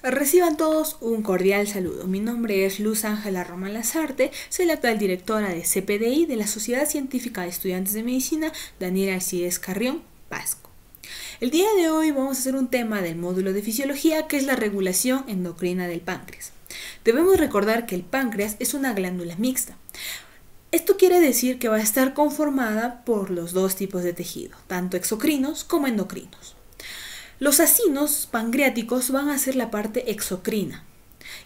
Reciban todos un cordial saludo. Mi nombre es Luz Ángela Román Lazarte, soy la actual directora de CPDI de la Sociedad Científica de Estudiantes de Medicina Daniel Alcides Carrión, Pasco. El día de hoy vamos a hacer un tema del módulo de fisiología que es la regulación endocrina del páncreas. Debemos recordar que el páncreas es una glándula mixta. Esto quiere decir que va a estar conformada por los dos tipos de tejido, tanto exocrinos como endocrinos. Los acinos pancreáticos van a ser la parte exocrina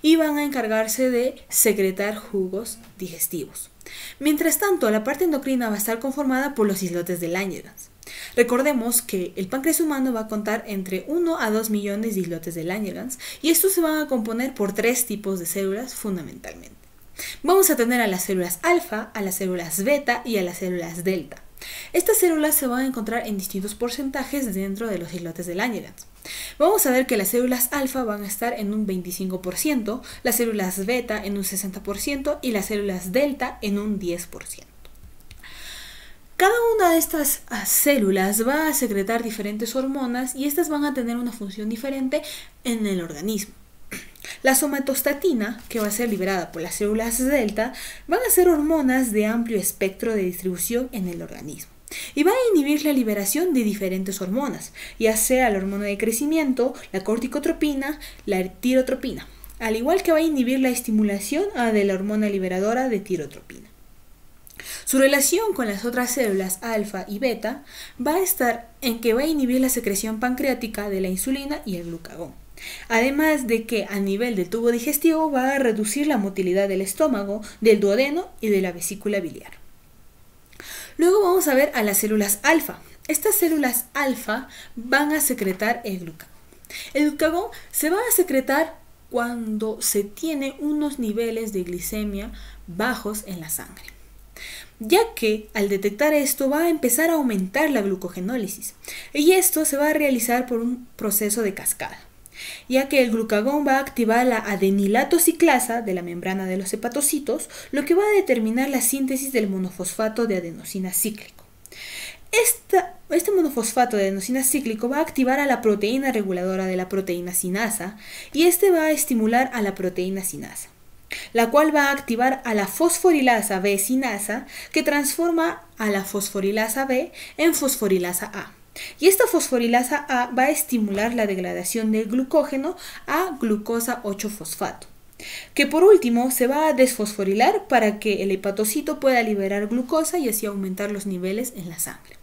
y van a encargarse de secretar jugos digestivos. Mientras tanto, la parte endocrina va a estar conformada por los islotes de Langerhans. Recordemos que el páncreas humano va a contar entre 1 a 2 millones de islotes de Langerhans y estos se van a componer por 3 tipos de células fundamentalmente. Vamos a tener a las células alfa, a las células beta y a las células delta. Estas células se van a encontrar en distintos porcentajes dentro de los islotes de Langerhans. Vamos a ver que las células alfa van a estar en un 25%, las células beta en un 60% y las células delta en un 10%. Cada una de estas células va a secretar diferentes hormonas y estas van a tener una función diferente en el organismo. La somatostatina, que va a ser liberada por las células delta, van a ser hormonas de amplio espectro de distribución en el organismo y va a inhibir la liberación de diferentes hormonas, ya sea la hormona de crecimiento, la corticotropina, la tirotropina, al igual que va a inhibir la estimulación de la hormona liberadora de tirotropina. Su relación con las otras células alfa y beta va a estar en que va a inhibir la secreción pancreática de la insulina y el glucagón. Además de que a nivel del tubo digestivo va a reducir la motilidad del estómago, del duodeno y de la vesícula biliar. Luego vamos a ver a las células alfa. Estas células alfa van a secretar el glucagón. El glucagón se va a secretar cuando se tiene unos niveles de glicemia bajos en la sangre, ya que al detectar esto va a empezar a aumentar la glucogenólisis y esto se va a realizar por un proceso de cascada, ya que el glucagón va a activar la adenilato ciclasa de la membrana de los hepatocitos, lo que va a determinar la síntesis del monofosfato de adenosina cíclico. Este monofosfato de adenosina cíclico va a activar a la proteína reguladora de la proteína sinasa y este va a estimular a la proteína sinasa, la cual va a activar a la fosforilasa B sinasa que transforma a la fosforilasa B en fosforilasa A. Y esta fosforilasa A va a estimular la degradación del glucógeno a glucosa 8-fosfato, que por último se va a desfosforilar para que el hepatocito pueda liberar glucosa y así aumentar los niveles en la sangre.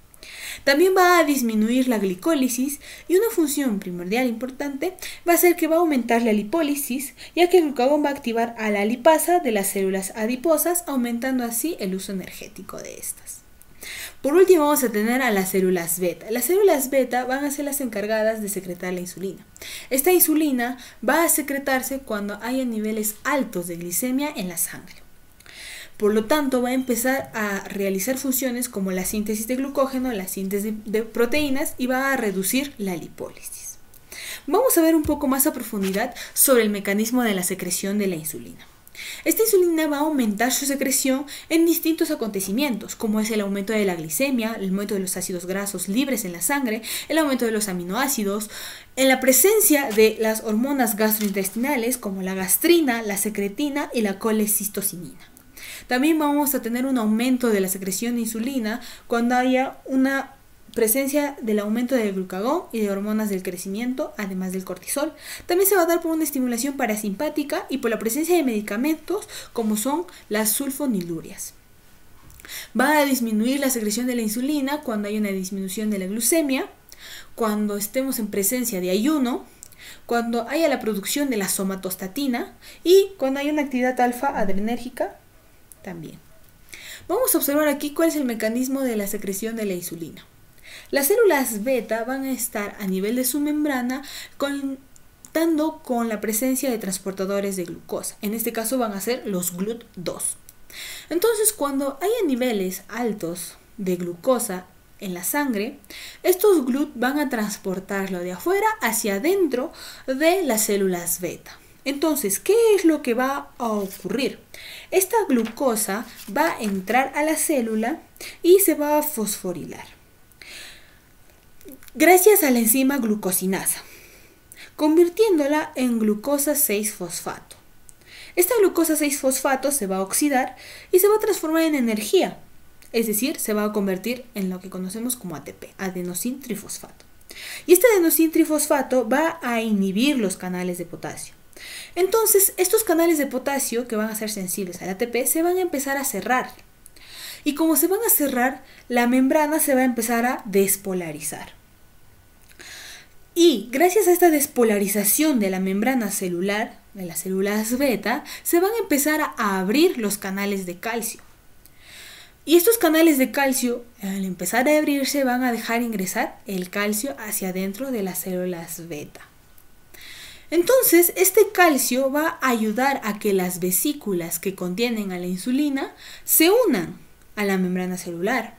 También va a disminuir la glicólisis y una función primordial importante va a ser que va a aumentar la lipólisis, ya que el glucagón va a activar a la lipasa de las células adiposas, aumentando así el uso energético de estas. Por último vamos a tener a las células beta. Las células beta van a ser las encargadas de secretar la insulina. Esta insulina va a secretarse cuando haya niveles altos de glicemia en la sangre. Por lo tanto, va a empezar a realizar funciones como la síntesis de glucógeno, la síntesis de proteínas y va a reducir la lipólisis. Vamos a ver un poco más a profundidad sobre el mecanismo de la secreción de la insulina. Esta insulina va a aumentar su secreción en distintos acontecimientos, como es el aumento de la glicemia, el aumento de los ácidos grasos libres en la sangre, el aumento de los aminoácidos, en la presencia de las hormonas gastrointestinales como la gastrina, la secretina y la colecistocinina. También vamos a tener un aumento de la secreción de insulina cuando haya una presencia del aumento del glucagón y de hormonas del crecimiento, además del cortisol. También se va a dar por una estimulación parasimpática y por la presencia de medicamentos como son las sulfonilurias. Va a disminuir la secreción de la insulina cuando hay una disminución de la glucemia, cuando estemos en presencia de ayuno, cuando haya la producción de la somatostatina y cuando haya una actividad alfa adrenérgica también. Vamos a observar aquí cuál es el mecanismo de la secreción de la insulina. Las células beta van a estar a nivel de su membrana contando con la presencia de transportadores de glucosa. En este caso van a ser los GLUT2. Entonces, cuando haya niveles altos de glucosa en la sangre, estos GLUT van a transportarlo de afuera hacia adentro de las células beta. Entonces, ¿qué es lo que va a ocurrir? Esta glucosa va a entrar a la célula y se va a fosforilar gracias a la enzima glucosinasa. convirtiéndola en glucosa 6-fosfato. Esta glucosa 6-fosfato se va a oxidar y se va a transformar en energía, es decir, se va a convertir en lo que conocemos como ATP, adenosín trifosfato. Y este adenosín trifosfato va a inhibir los canales de potasio. Entonces, estos canales de potasio que van a ser sensibles al ATP se van a empezar a cerrar. Y como se van a cerrar, la membrana se va a empezar a despolarizar. Y gracias a esta despolarización de la membrana celular, de las células beta, se van a empezar a abrir los canales de calcio. Y estos canales de calcio, al empezar a abrirse, van a dejar ingresar el calcio hacia adentro de las células beta. Entonces, este calcio va a ayudar a que las vesículas que contienen a la insulina se unan a la membrana celular,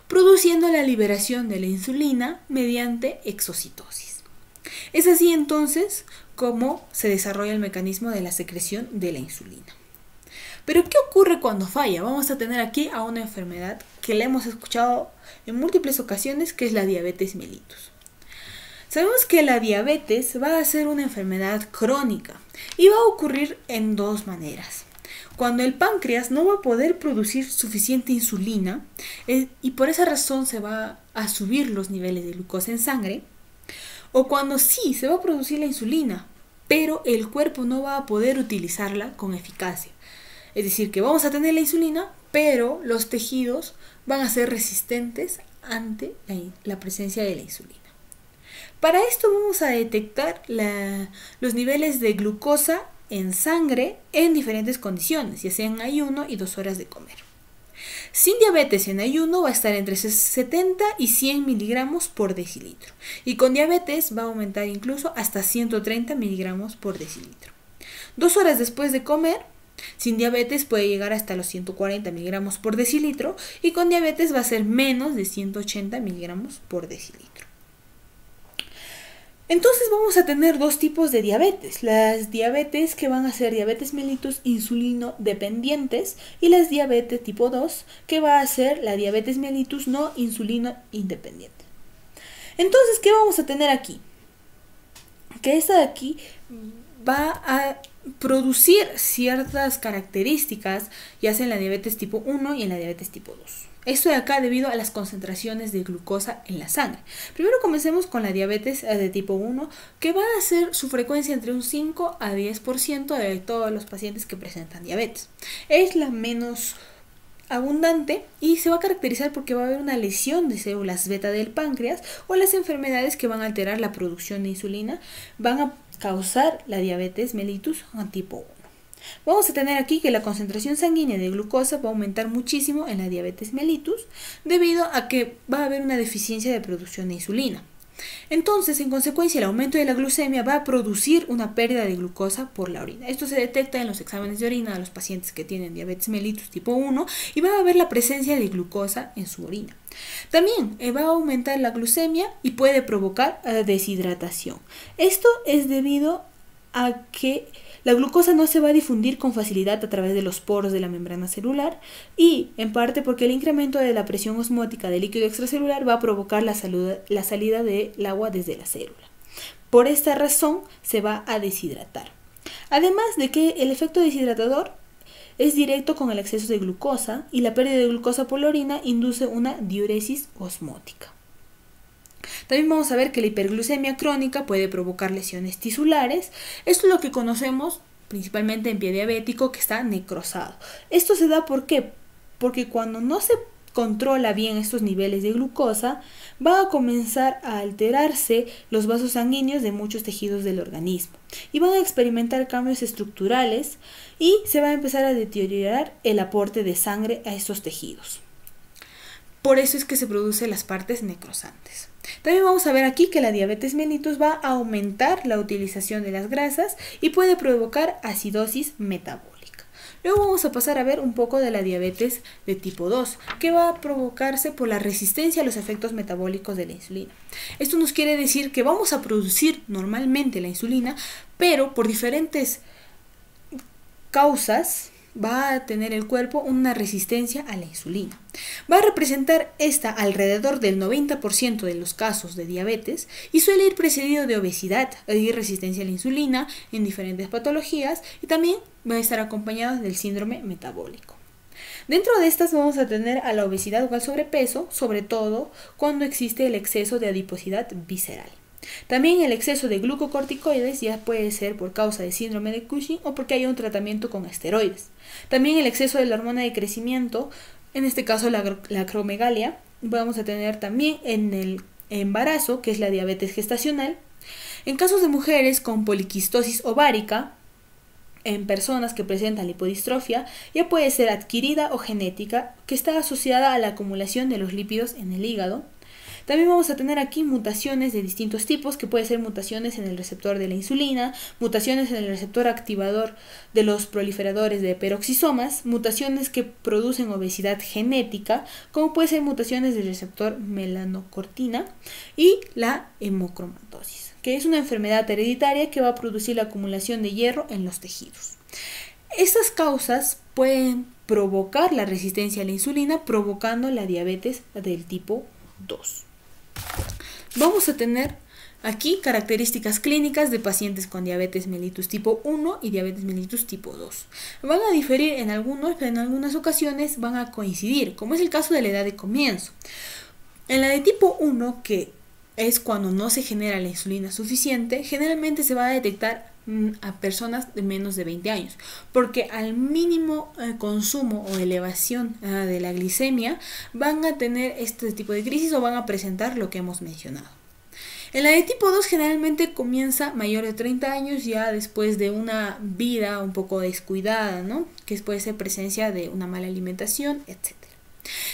produciendo la liberación de la insulina mediante exocitosis. Es así entonces como se desarrolla el mecanismo de la secreción de la insulina. Pero ¿qué ocurre cuando falla? Vamos a tener aquí a una enfermedad que la hemos escuchado en múltiples ocasiones, que es la diabetes mellitus. Sabemos que la diabetes va a ser una enfermedad crónica y va a ocurrir en dos maneras. Cuando el páncreas no va a poder producir suficiente insulina y por esa razón se va a subir los niveles de glucosa en sangre, o cuando sí se va a producir la insulina, pero el cuerpo no va a poder utilizarla con eficacia. Es decir, que vamos a tener la insulina, pero los tejidos van a ser resistentes ante la presencia de la insulina. Para esto vamos a detectar los niveles de glucosa en sangre en diferentes condiciones, ya sea en ayuno y 2 horas de comer. Sin diabetes en ayuno va a estar entre 70 y 100 miligramos por decilitro. Y con diabetes va a aumentar incluso hasta 130 miligramos por decilitro. 2 horas después de comer, sin diabetes puede llegar hasta los 140 miligramos por decilitro y con diabetes va a ser menos de 180 miligramos por decilitro. Entonces vamos a tener dos tipos de diabetes, las diabetes que van a ser diabetes mellitus insulino dependientes y las diabetes tipo 2 que va a ser la diabetes mellitus no insulino independiente. Entonces, ¿qué vamos a tener aquí? Que esta de aquí va a producir ciertas características, ya sea en la diabetes tipo 1 y en la diabetes tipo 2. Esto de acá debido a las concentraciones de glucosa en la sangre. Primero comencemos con la diabetes de tipo 1, que va a ser su frecuencia entre un 5 a 10% de todos los pacientes que presentan diabetes. Es la menos abundante y se va a caracterizar porque va a haber una lesión de células beta del páncreas o las enfermedades que van a alterar la producción de insulina van a causar la diabetes mellitus tipo 1. Vamos a tener aquí que la concentración sanguínea de glucosa va a aumentar muchísimo en la diabetes mellitus debido a que va a haber una deficiencia de producción de insulina. Entonces, en consecuencia, el aumento de la glucemia va a producir una pérdida de glucosa por la orina. Esto se detecta en los exámenes de orina de los pacientes que tienen diabetes mellitus tipo 1 y va a haber la presencia de glucosa en su orina. También va a aumentar la glucemia y puede provocar deshidratación. Esto es debido a que la glucosa no se va a difundir con facilidad a través de los poros de la membrana celular y en parte porque el incremento de la presión osmótica del líquido extracelular va a provocar la salida del agua desde la célula. Por esta razón se va a deshidratar. Además de que el efecto deshidratador es directo con el exceso de glucosa y la pérdida de glucosa por la orina induce una diuresis osmótica. También vamos a ver que la hiperglucemia crónica puede provocar lesiones tisulares. Esto es lo que conocemos principalmente en pie diabético que está necrosado. Esto se da ¿por qué? Porque cuando no se controla bien estos niveles de glucosa, va a comenzar a alterarse los vasos sanguíneos de muchos tejidos del organismo y van a experimentar cambios estructurales y se va a empezar a deteriorar el aporte de sangre a estos tejidos. Por eso es que se producen las partes necrosantes. También vamos a ver aquí que la diabetes mellitus va a aumentar la utilización de las grasas y puede provocar acidosis metabólica. Luego vamos a pasar a ver un poco de la diabetes de tipo 2, que va a provocarse por la resistencia a los efectos metabólicos de la insulina. Esto nos quiere decir que vamos a producir normalmente la insulina, pero por diferentes causas va a tener el cuerpo una resistencia a la insulina. Va a representar esta alrededor del 90% de los casos de diabetes y suele ir precedido de obesidad y resistencia a la insulina en diferentes patologías, y también va a estar acompañado del síndrome metabólico. Dentro de estas vamos a tener a la obesidad o al sobrepeso, sobre todo cuando existe el exceso de adiposidad visceral. También el exceso de glucocorticoides ya puede ser por causa de síndrome de Cushing o porque hay un tratamiento con esteroides. También el exceso de la hormona de crecimiento, en este caso la acromegalia. Vamos a tener también en el embarazo, que es la diabetes gestacional. En casos de mujeres con poliquistosis ovárica, en personas que presentan lipodistrofia, ya puede ser adquirida o genética, que está asociada a la acumulación de los lípidos en el hígado. También vamos a tener aquí mutaciones de distintos tipos, que puede ser mutaciones en el receptor de la insulina, mutaciones en el receptor activador de los proliferadores de peroxisomas, mutaciones que producen obesidad genética, como puede ser mutaciones del receptor melanocortina, y la hemocromatosis, que es una enfermedad hereditaria que va a producir la acumulación de hierro en los tejidos. Estas causas pueden provocar la resistencia a la insulina, provocando la diabetes del tipo 2. Vamos a tener aquí características clínicas de pacientes con diabetes mellitus tipo 1 y diabetes mellitus tipo 2. Van a diferir en algunas ocasiones van a coincidir, como es el caso de la edad de comienzo. En la de tipo 1, que es cuando no se genera la insulina suficiente, generalmente se va a detectar a personas de menos de 20 años, porque al mínimo consumo o elevación de la glicemia van a tener este tipo de crisis o van a presentar lo que hemos mencionado. En la de tipo 2 generalmente comienza mayor de 30 años, ya después de una vida un poco descuidada, ¿no? Que puede ser presencia de una mala alimentación, etc.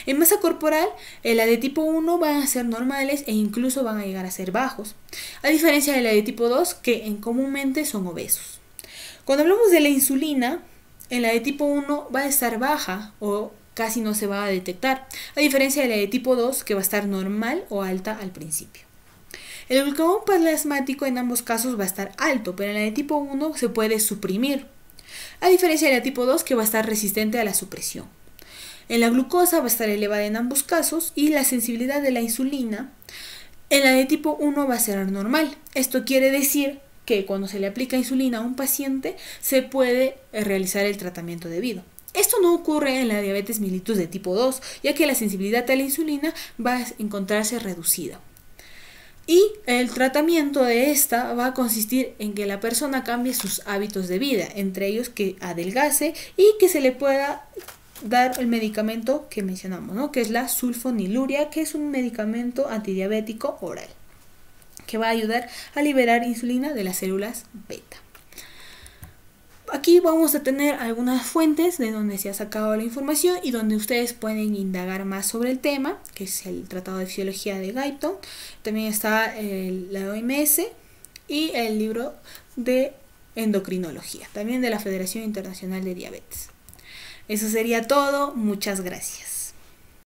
En masa corporal, la de tipo 1 van a ser normales e incluso van a llegar a ser bajos, a diferencia de la de tipo 2, que comúnmente son obesos. Cuando hablamos de la insulina, en la de tipo 1 va a estar baja o casi no se va a detectar, a diferencia de la de tipo 2, que va a estar normal o alta al principio. El glucagón plasmático en ambos casos va a estar alto, pero en la de tipo 1 se puede suprimir, a diferencia de la de tipo 2, que va a estar resistente a la supresión. En la glucosa va a estar elevada en ambos casos, y la sensibilidad de la insulina en la de tipo 1 va a ser normal. Esto quiere decir que cuando se le aplica insulina a un paciente se puede realizar el tratamiento debido. Esto no ocurre en la diabetes mellitus de tipo 2, ya que la sensibilidad a la insulina va a encontrarse reducida. Y el tratamiento de esta va a consistir en que la persona cambie sus hábitos de vida, entre ellos que adelgace y que se le pueda dar el medicamento que mencionamos, ¿no? Que es la sulfonilurea, que es un medicamento antidiabético oral, que va a ayudar a liberar insulina de las células beta. Aquí vamos a tener algunas fuentes de donde se ha sacado la información y donde ustedes pueden indagar más sobre el tema, que es el Tratado de Fisiología de Guyton. También está la OMS y el libro de endocrinología, también de la Federación Internacional de Diabetes. Eso sería todo. Muchas gracias.